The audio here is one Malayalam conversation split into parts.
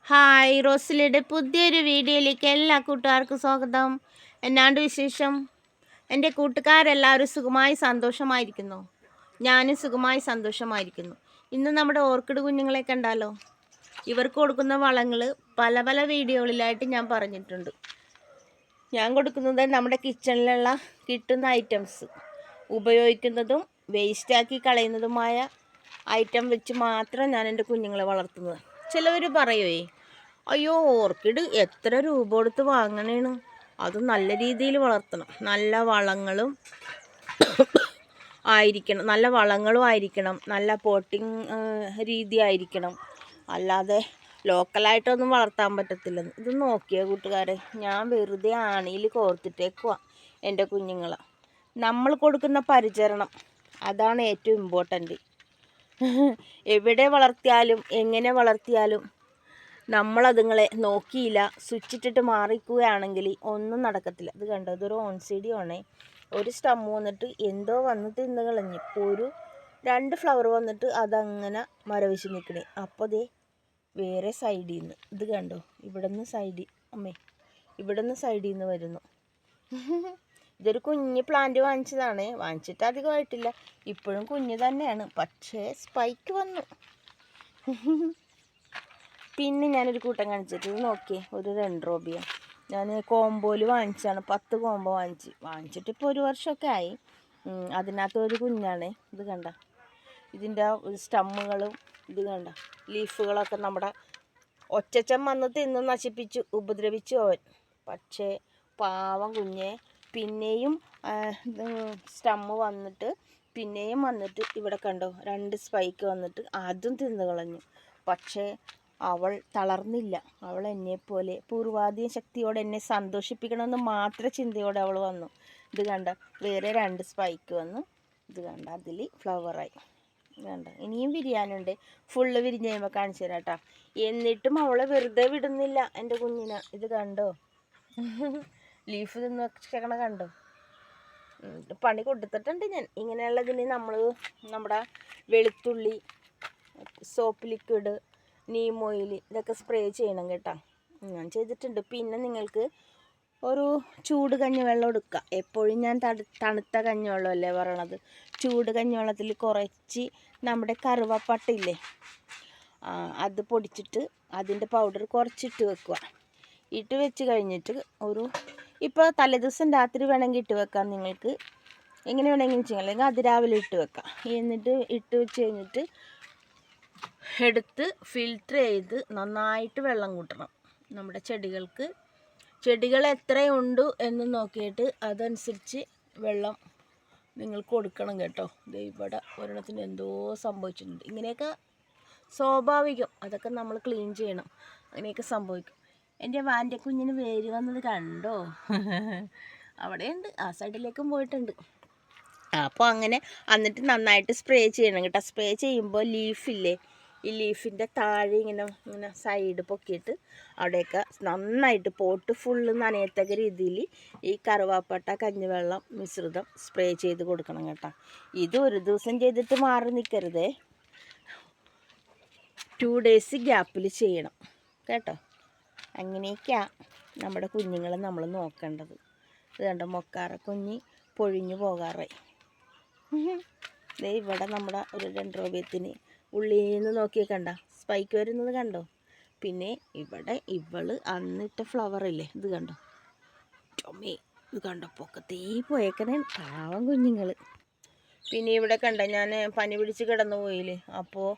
ഹായ്, റോസിലിയുടെ പുതിയൊരു വീഡിയോയിലേക്ക് എല്ലാ കൂട്ടുകാർക്കും സ്വാഗതം. എന്നാണ്ട് വിശേഷം? എൻ്റെ കൂട്ടുകാരെല്ലാവരും സുഖമായി സന്തോഷമായിരിക്കുന്നു. ഞാനും സുഖമായി സന്തോഷമായിരിക്കുന്നു. ഇന്ന് നമ്മുടെ ഓർക്കിഡ് കുഞ്ഞുങ്ങളെ കണ്ടാലോ? ഇവർക്ക് കൊടുക്കുന്ന വളങ്ങൾ പല പല വീഡിയോകളിലായിട്ട് ഞാൻ പറഞ്ഞിട്ടുണ്ട്. ഞാൻ കൊടുക്കുന്നത് നമ്മുടെ കിച്ചണിലുള്ള കിട്ടുന്ന ഐറ്റംസ്, ഉപയോഗിക്കുന്നതും വേസ്റ്റാക്കി കളയുന്നതുമായ ഐറ്റം വെച്ച് മാത്രം ഞാൻ എൻ്റെ കുഞ്ഞുങ്ങളെ വളർത്തുന്നത്. ചിലവർ പറയുമേ, അയ്യോ ഓർക്കിഡ് എത്ര രൂപ കൊടുത്ത് വാങ്ങണേണ്, അത് നല്ല രീതിയിൽ വളർത്തണം, നല്ല വളങ്ങളും ആയിരിക്കണം, നല്ല പോട്ടിങ് രീതി ആയിരിക്കണം, അല്ലാതെ ലോക്കലായിട്ടൊന്നും വളർത്താൻ പറ്റത്തില്ലെന്ന്. ഇത് നോക്കിയ കൂട്ടുകാരെ, ഞാൻ വെറുതെ ആണിയിൽ കോർത്തിട്ടേക്കുവാ എൻ്റെ കുഞ്ഞുങ്ങളെ. നമ്മൾ കൊടുക്കുന്ന പരിചരണം അതാണ് ഏറ്റവും ഇമ്പോർട്ടൻ്റ്. എവിടെ വളർത്തിയാലും എങ്ങനെ വളർത്തിയാലും നമ്മളതുങ്ങളെ നോക്കിയില്ല, സ്വിച്ചിട്ടിട്ട് മാറിക്കുകയാണെങ്കിൽ ഒന്നും നടക്കത്തില്ല. ഇത് കണ്ടോ, ഇതൊരു ഓൺസീഡിയാണേ. ഒരു സ്റ്റം വന്നിട്ട് എന്തോ വന്ന് തിന്ന് കളഞ്ഞ്, ഒരു 2 ഫ്ലവർ വന്നിട്ട് അതങ്ങനെ മരവിച്ച് നിൽക്കണേ. അപ്പോൾ ദേ വേറെ സൈഡിൽ നിന്ന്, ഇത് കണ്ടോ, ഇവിടെ നിന്ന് സൈഡിൽ നിന്ന് വരുന്നു. ഇതൊരു കുഞ്ഞ് പ്ലാന്റ് വാങ്ങിച്ചിട്ട് അധികമായിട്ടില്ല, ഇപ്പോഴും കുഞ്ഞ് തന്നെയാണ്, പക്ഷേ സ്പൈക്ക് വന്നു. പിന്നെ ഞാനൊരു കൂട്ടം കാണിച്ചിട്ട്, ഇത് നോക്കിയേ, ഒരു ഡെൻഡ്രോബിയ ഞാൻ കോമ്പോയിൽ വാങ്ങിച്ചാണ്. 10 കോമ്പോ വാങ്ങിച്ചിട്ട് ഇപ്പോൾ 1 വർഷമൊക്കെ ആയി. അതിനകത്ത് ഒരു കുഞ്ഞാണ്. ഇത് കണ്ട, ഇതിൻ്റെ സ്റ്റമ്മുകളും ഇത് കണ്ട, ലീഫുകളൊക്കെ നമ്മുടെ ഒച്ചച്ചൻ വന്ന് തിന്ന് നശിപ്പിച്ചു, ഉപദ്രവിച്ചു അവൻ. പക്ഷേ പാവം കുഞ്ഞെ പിന്നെയും സ്റ്റമ്മ് വന്നിട്ട് ഇവിടെ കണ്ടോ 2 സ്പൈക്ക് വന്നിട്ട് അതും തിന്നു കളഞ്ഞു. പക്ഷേ അവൾ തളർന്നില്ല. അവൾ എന്നെപ്പോലെ പൂർവാധിക ശക്തിയോടെ എന്നെ സന്തോഷിപ്പിക്കണമെന്ന് മാത്രം ചിന്തയോടെ അവൾ വന്നു. ഇത് കണ്ട, വേറെ 2 സ്പൈക്ക് വന്നു. ഇത് കണ്ട, അതിൽ ഫ്ലവറായി. കണ്ട, ഇനിയും വിരിയാനുണ്ട്. ഫുള്ള് വിരിഞ്ഞ് കഴിയുമ്പോൾ കാണിച്ചു തരാം കേട്ടോ. എന്നിട്ടും അവളെ വെറുതെ വിടുന്നില്ല എൻ്റെ കുഞ്ഞിനെ. ഇത് കണ്ടോ, ലീഫ് തിന്ന് വെച്ചേക്കണ കണ്ടോ. പണി കൊടുത്തിട്ടുണ്ട് ഞാൻ. ഇങ്ങനെയുള്ളതിന് നമ്മൾ നമ്മുടെ വെളുത്തുള്ളി, സോപ്പ് ലിക്വിഡ്, നീം ഓയിൽ ഇതൊക്കെ സ്പ്രേ ചെയ്യണം കേട്ടോ. ഞാൻ ചെയ്തിട്ടുണ്ട്. പിന്നെ നിങ്ങൾക്ക് ഒരു ചൂട് കഞ്ഞിവെള്ളം എടുക്കുക. എപ്പോഴും ഞാൻ തണുത്ത കഞ്ഞിവെള്ളമല്ലേ പറയണത്. ചൂട് കഞ്ഞിവെള്ളത്തിൽ കുറച്ച് നമ്മുടെ കറുവപ്പട്ടയില്ലേ, അത് പൊടിച്ചിട്ട് അതിൻ്റെ പൗഡർ കുറച്ചിട്ട് വെക്കുക. ഇട്ട് വെച്ച് കഴിഞ്ഞിട്ട് ഇപ്പോൾ തലേദിവസം രാത്രി വേണമെങ്കിൽ ഇട്ട് വെക്കാം നിങ്ങൾക്ക്, എങ്ങനെ വേണമെങ്കിലും ചെയ്യാം. അല്ലെങ്കിൽ അതിരാവിലെ ഇട്ട് വെക്കാം. എന്നിട്ട് ഇട്ട് വെച്ച് കഴിഞ്ഞിട്ട് എടുത്ത് ഫിൽറ്റർ ചെയ്ത് നന്നായിട്ട് വെള്ളം കൂട്ടണം. നമ്മുടെ ചെടികൾ എത്രയുണ്ട് എന്ന് നോക്കിയിട്ട് അതനുസരിച്ച് വെള്ളം നിങ്ങൾ കൊടുക്കണം കേട്ടോ. ഇവിടെ ഒരെണ്ണത്തിന് എന്തോ സംഭവിച്ചിട്ടുണ്ട്. ഇങ്ങനെയൊക്കെ സ്വാഭാവികം, അതൊക്കെ നമ്മൾ ക്ലീൻ ചെയ്യണം. അങ്ങനെയൊക്കെ സംഭവിക്കും. എൻ്റെ വാൻ്റെ കുഞ്ഞിന് വേര് വന്നത് കണ്ടോ? അവിടെയുണ്ട്, ആ സൈഡിലേക്കും പോയിട്ടുണ്ട്. അപ്പോൾ അങ്ങനെ എന്നിട്ട് നന്നായിട്ട് സ്പ്രേ ചെയ്യണം കേട്ടോ. സ്പ്രേ ചെയ്യുമ്പോൾ ലീഫില്ലേ, ഈ ലീഫിൻ്റെ താഴെ ഇങ്ങനെ സൈഡ് പൊക്കിയിട്ട് അവിടെയൊക്കെ നന്നായിട്ട് പോട്ട് ഫുള്ള് നനയത്തക്ക രീതിയിൽ ഈ കറുവാപ്പട്ട കഞ്ഞിവെള്ളം മിശ്രിതം സ്പ്രേ ചെയ്ത് കൊടുക്കണം കേട്ടോ. ഇത് ഒരു ദിവസം ചെയ്തിട്ട് മാറി നിൽക്കരുതേ, 2 ഡേയ്സ് ഗ്യാപ്പിൽ ചെയ്യണം കേട്ടോ. അങ്ങനെയൊക്കെയാണ് നമ്മുടെ കുഞ്ഞുങ്ങളെ നമ്മൾ നോക്കേണ്ടത്. ഇത് കണ്ടോ, മൊക്കാറ കുഞ്ഞ് പൊഴിഞ്ഞു പോകാറായി. ഇവിടെ നമ്മുടെ ഒരു ഡെൻഡ്രോബിയത്തിന് ഉള്ളിൽ നിന്ന് നോക്കിയാൽ കണ്ട സ്പൈക്ക് വരുന്നത് കണ്ടോ. പിന്നെ ഇവിടെ ഇവള് അന്നിട്ട ഫ്ലവറില്ലേ, ഇത് കണ്ടോ, ചുമേ, ഇത് കണ്ടോ, പൊക്കത്തേ പോയേക്കണേ പാവം കുഞ്ഞുങ്ങൾ. പിന്നെ ഇവിടെ കണ്ട, ഞാൻ പനി പിടിച്ച് കിടന്നു പോയില്ലേ, അപ്പോൾ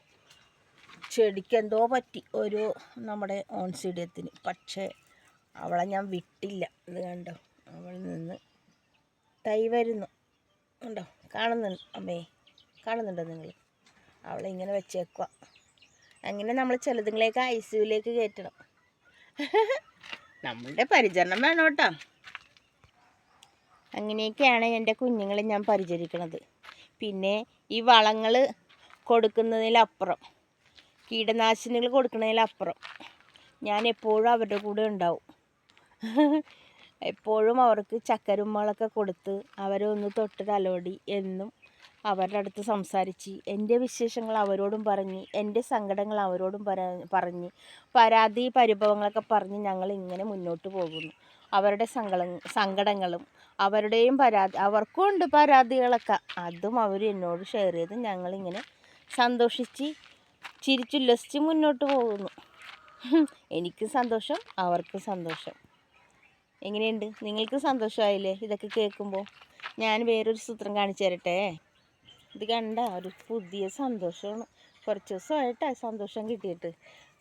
ചെടിക്ക് എന്തോ പറ്റി ഒരു നമ്മുടെ ഓൺസീഡിയത്തിന്. പക്ഷേ അവളെ ഞാൻ വിട്ടില്ല. ഇത് കണ്ടോ, അവളിൽ നിന്ന് തൈ വരുന്നു കണ്ടോ, കാണുന്നുണ്ടോ നിങ്ങൾ? അവളെ ഇങ്ങനെ വെച്ചേക്കുക. അങ്ങനെ നമ്മൾ ചിലതുങ്ങളെയൊക്കെ ഐസിയുലേക്ക് കയറ്റണം. നമ്മളുടെ പരിചരണം വേണം കേട്ടോ. അങ്ങനെയൊക്കെയാണ് എൻ്റെ കുഞ്ഞുങ്ങളെ ഞാൻ പരിചരിക്കണത്. പിന്നെ ഈ വളങ്ങൾ കൊടുക്കുന്നതിലപ്പുറം, കീടനാശിനികൾ കൊടുക്കുന്നതിലപ്പുറം ഞാൻ എപ്പോഴും അവരുടെ കൂടെ ഉണ്ടാവും. എപ്പോഴും അവർക്ക് ചക്കരുമ്മളൊക്കെ കൊടുത്ത് അവരെ ഒന്ന് തൊട്ട് തലോടി എന്നും അവരുടെ അടുത്ത് സംസാരിച്ച് എൻ്റെ വിശേഷങ്ങൾ അവരോടും പറഞ്ഞ് എൻ്റെ സങ്കടങ്ങൾ അവരോടും പറഞ്ഞ് പരാതി പരിഭവങ്ങളൊക്കെ പറഞ്ഞ് ഞങ്ങൾ ഇങ്ങനെ മുന്നോട്ട് പോകുന്നു. അവരുടെ സങ്കടങ്ങളും അവരുടെയും അവർക്കും ഉണ്ട് പരാതികളൊക്കെ, അതും അവർ എന്നോട് ഷെയർ ചെയ്ത് ഞങ്ങളിങ്ങനെ സന്തോഷിച്ച് ചിരിച്ചുല്ലസിച്ച് മുന്നോട്ട് പോകുന്നു. എനിക്ക് സന്തോഷം, അവർക്ക് സന്തോഷം. എങ്ങനെയുണ്ട്? നിങ്ങൾക്ക് സന്തോഷമായില്ലേ ഇതൊക്കെ കേൾക്കുമ്പോൾ? ഞാൻ വേറൊരു സൂത്രം കാണിച്ചു തരട്ടെ. ഇത് കണ്ട ഒരു പുതിയ സന്തോഷമാണ്. കുറച്ച് ദിവസമായിട്ടാണ് സന്തോഷം കിട്ടിയിട്ട്.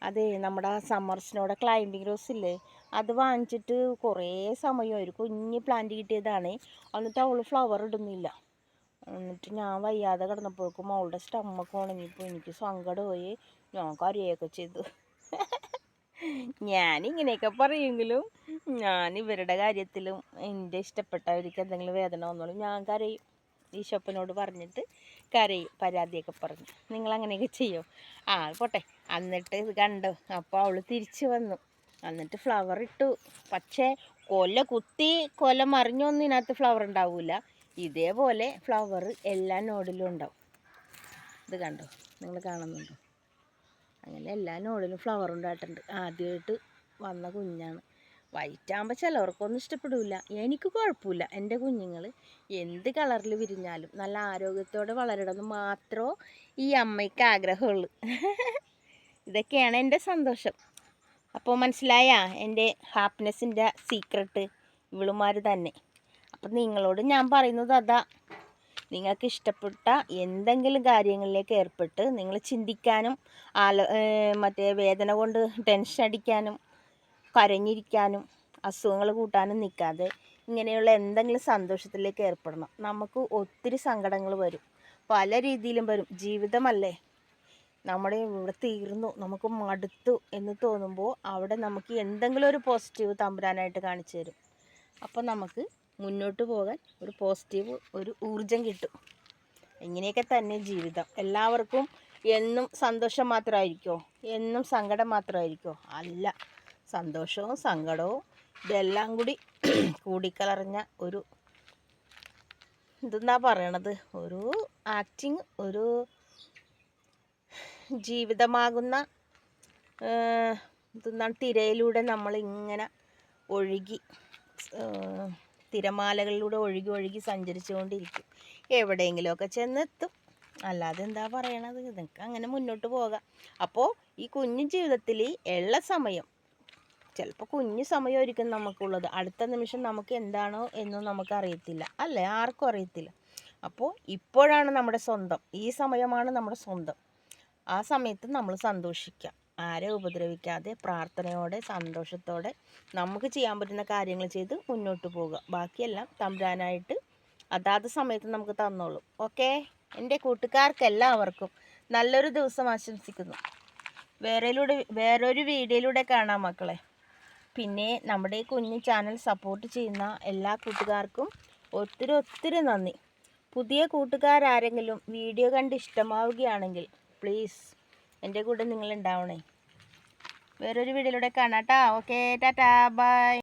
അതേ നമ്മുടെ സമ്മർ സ്നോയുടെ ക്ലൈമ്പിംഗ് റോസ് ഇല്ലേ, അത് വാങ്ങിച്ചിട്ട് കുറേ സമയമായി. ഒരു കുഞ്ഞ് പ്ലാന്റ് കിട്ടിയതാണ്. എന്നിട്ട് അവൾ ഫ്ലവർ ഇടുന്നില്ല. എന്നിട്ട് ഞാൻ വയ്യാതെ കിടന്നപ്പോഴേക്കും അവളുടെ സ്റ്റമ്മൊക്കെ ഉണങ്ങിയപ്പോൾ എനിക്ക് സങ്കടമായി. ഞാൻ കരയൊക്കെ ചെയ്തു. ഞാനിങ്ങനെയൊക്കെ പറയുമെങ്കിലും ഞാൻ ഇവരുടെ കാര്യത്തിലും എൻ്റെ ഇഷ്ടപ്പെട്ടവർക്ക് എന്തെങ്കിലും വേദന വന്നോളും ഞാൻ കരയും. ഈശോപ്പനോട് പറഞ്ഞിട്ട് കരയും, പരാതിയൊക്കെ പറഞ്ഞു. നിങ്ങളങ്ങനെയൊക്കെ ചെയ്യോ? പോട്ടെ. എന്നിട്ട് ഇത് കണ്ടോ, അപ്പോൾ അവൾ തിരിച്ചു വന്നു. എന്നിട്ട് ഫ്ലവർ ഇട്ടു. പക്ഷേ കൊല മറിഞ്ഞൊന്നും ഇതിനകത്ത് ഫ്ലവർ ഉണ്ടാവില്ല. ഇതേപോലെ ഫ്ലവർ എല്ലാ നോഡിലും ഉണ്ടാവും. ഇത് കണ്ടോ, നിങ്ങൾ കാണുന്നുണ്ടോ? അങ്ങനെ എല്ലാ നോഡിലും ഫ്ലവർ ഉണ്ടായിട്ടുണ്ട്. ആദ്യമായിട്ട് വന്ന കുഞ്ഞാണ്. വൈറ്റാകുമ്പോൾ ചിലവർക്കൊന്നും ഇഷ്ടപ്പെടില്ല. എനിക്ക് കുഴപ്പമില്ല. എൻ്റെ കുഞ്ഞുങ്ങൾ എന്ത് കളറിൽ വിരിഞ്ഞാലും നല്ല ആരോഗ്യത്തോടെ വളരണമെന്ന് മാത്രമേ ഈ അമ്മയ്ക്ക് ആഗ്രഹമുള്ളൂ. ഇതൊക്കെയാണ് എൻ്റെ സന്തോഷം. അപ്പോൾ മനസ്സിലായ എൻ്റെ ഹാപ്പിനെസ്സിൻ്റെ സീക്രട്ട് ഇവളുമാർ തന്നെ. അപ്പം നിങ്ങളോട് ഞാൻ പറയുന്നത് അതാ, നിങ്ങൾക്ക് ഇഷ്ടപ്പെട്ട എന്തെങ്കിലും കാര്യങ്ങളിലേക്ക് ഏർപ്പെട്ട് നിങ്ങൾ ചിന്തിക്കാനും വേദന കൊണ്ട് ടെൻഷൻ അടിക്കാനും കരഞ്ഞിരിക്കാനും അസുഖങ്ങൾ കൂട്ടാനും നിൽക്കാതെ ഇങ്ങനെയുള്ള എന്തെങ്കിലും സന്തോഷത്തിലേക്ക് ഏർപ്പെടണം. നമുക്ക് ഒത്തിരി സങ്കടങ്ങൾ വരും, പല രീതിയിലും വരും. ജീവിതമല്ലേ, നമ്മുടെ ഇവിടെ തീർന്നു, നമുക്ക് മടുത്തു എന്ന് തോന്നുമ്പോൾ അവിടെ നമുക്ക് എന്തെങ്കിലും ഒരു പോസിറ്റീവ് തമ്പുരാനായിട്ട് കാണിച്ചു തരും. അപ്പോൾ നമുക്ക് മുന്നോട്ട് പോകാൻ ഒരു പോസിറ്റീവ് ഒരു ഊർജം കിട്ടും. ഇങ്ങനെയൊക്കെ തന്നെ ജീവിതം. എല്ലാവർക്കും എന്നും സന്തോഷം മാത്രമായിരിക്കുമോ? എന്നും സങ്കടം മാത്രമായിരിക്കുമോ? അല്ല. സന്തോഷവും സങ്കടവും ഇതെല്ലാം കൂടി കൂടിക്കലർന്ന ഒരു ഇതെന്നാ പറയണത്, ഒരു ആക്ടിങ്, ഒരു ജീവിതമാകുന്ന ഇതെന്നാണ് തിരയിലൂടെ നമ്മളിങ്ങനെ ഒഴുകി തിരമാലകളിലൂടെ ഒഴുകി സഞ്ചരിച്ചുകൊണ്ടിരിക്കും. എവിടെയെങ്കിലുമൊക്കെ ചെന്നെത്തും. അല്ലാതെ എന്താ പറയണത്? ഇതൊക്കെ അങ്ങനെ മുന്നോട്ട് പോകാം. അപ്പോൾ ഈ കുഞ്ഞു ജീവിതത്തിൽ ഉള്ള സമയം, ചിലപ്പോൾ കുഞ്ഞു സമയമായിരിക്കും നമുക്കുള്ളത്. അടുത്ത നിമിഷം നമുക്ക് എന്താണോ എന്നും നമുക്ക് അറിയത്തില്ല, അല്ലേ? ആർക്കും അറിയത്തില്ല. അപ്പോൾ ഇപ്പോഴാണ് നമ്മുടെ സ്വന്തം, ഈ സമയമാണ് നമ്മുടെ സ്വന്തം. ആ സമയത്ത് നമ്മൾ സന്തോഷിക്കാം. ആരെ ഉപദ്രവിക്കാതെ പ്രാർത്ഥനയോടെ സന്തോഷത്തോടെ നമുക്ക് ചെയ്യാൻ പറ്റുന്ന കാര്യങ്ങൾ ചെയ്ത് മുന്നോട്ട് പോകുക. ബാക്കിയെല്ലാം തമ്പുരാനായിട്ട് അതാത് സമയത്ത് നമുക്ക് തന്നോളും. ഓക്കെ? എൻ്റെ കൂട്ടുകാർക്കെല്ലാവർക്കും നല്ലൊരു ദിവസം ആശംസിക്കുന്നു. വേറൊരു വീഡിയോയിലൂടെ കാണാം മക്കളെ. പിന്നെ നമ്മുടെ ഈ കുഞ്ഞു ചാനൽ സപ്പോർട്ട് ചെയ്യുന്ന എല്ലാ കൂട്ടുകാർക്കും ഒത്തിരി നന്ദി. പുതിയ കൂട്ടുകാരാരെങ്കിലും വീഡിയോ കണ്ട് ഇഷ്ടമാവുകയാണെങ്കിൽ പ്ലീസ് എൻ്റെ കൂടെ നിങ്ങൾ ഉണ്ടാവണേ. വേറൊരു വീഡിയോയിലൂടെ കാണാം കേട്ടോ. Okay, tata, by.